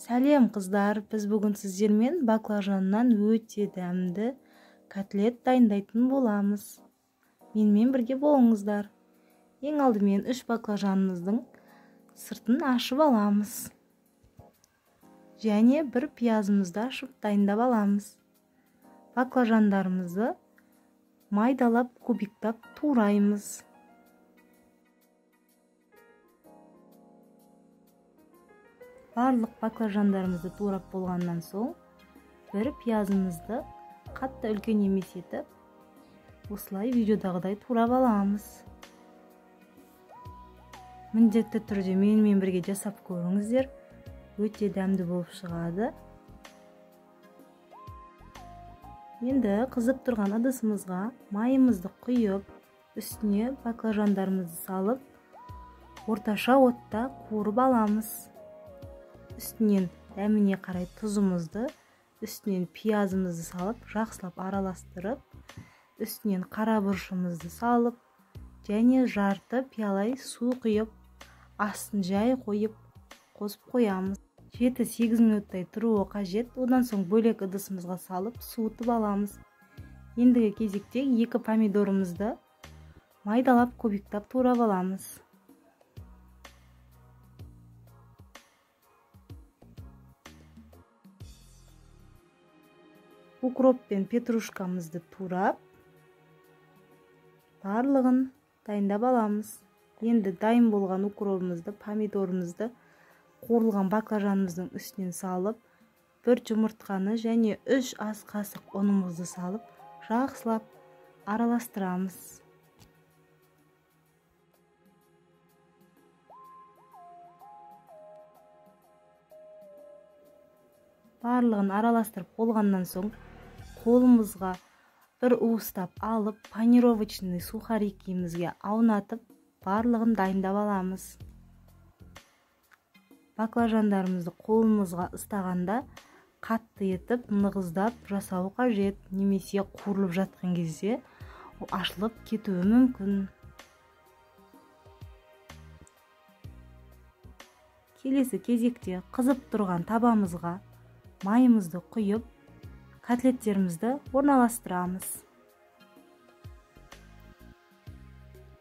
Сәлем қыздар, біз бүгін сіздермен баклажаннан өте дәмді котлет дайындайтын боламыз. Менімен бірге болыңыздар. Ең алдымен 3 баклажанымыздың сыртын ашып аламыз. Және бір пиязымызды ашып дайындап аламыз. Баклажандарымызды майдалап, кубиктап тураймыз. Барлық баклажандарымызды турап болғаннан соң, бір пиязымызды қатты үлкен емес етіп, осылай видеодағыдай турап аламыз. Міндетті түрде менімен бірге жасап көріңіздер, өте дәмді болып шығады. Енді қызып тұрған ыдысымызға майымызды құйып, үстіне баклажандарымызды салып, орташа отта қуырып аламыз. Үстінен дәміне қарай тұзымызды, үстінен пиязымызды салып, жақсылап араластырып, үстінен қара бұрышымызды салып, және жарты пиалай су құйып, астын жай қойып, қосып қоямыз. 7-8 минуттай тұруы қажет. Одан соң бөлек ыдысымызға салып, суытып аламыз. Ендігі кезекте 2 помидорымызды майдалап, кубиктап турап аламыз. Укроп пен петрушкамызды турап, барлығын дайындап аламыз. Енді дайын болған укробымызды, помидорымызды қуырылған баклажанымыздың үстінен салып, бір жұмыртқаны және 3 ас қасық ұнымызды салып, жақсылап араластырамыз. Барлығын араластырып болғаннан соң, қолымызға бір уыстап алып, панировочный сухарикімізге аунатып, барлығын дайындап аламыз. Баклажандарымызды қолымызға ұстағанда қатты етіп, нығыздап жасау қажет, немесе қуырылып жатқан кезде ашылып кетуі мүмкін. Келесі кезекте қызып тұрған табамызға майымызды құйып, котлеттерімізді орналастырамыз.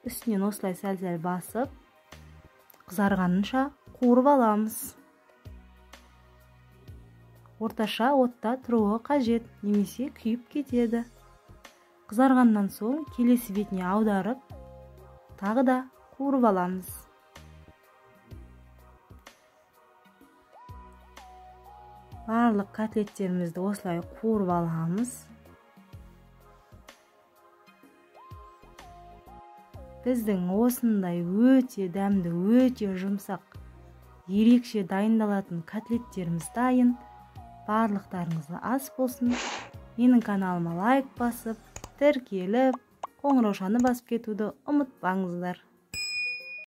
Үстінен осылай сәл-сәл басып, қызарғанынша қуырып аламыз. Орташа отта тұруы қажет, немесе күйіп кетеді. Қызарғаннан соң келесі бетіне аударып, тағы да қуырып аламыз. Барлық котлеттерімізді осылай қуырып аламыз. Біздің осындай өте дәмді, өте жұмсақ, ерекше дайындалатын котлеттеріміз дайын. Барлықтарыңызға ас болсын. Менің каналыма лайк басып, тіркеліп, қоңыраушаны басып кетуді ұмытпаңыздар.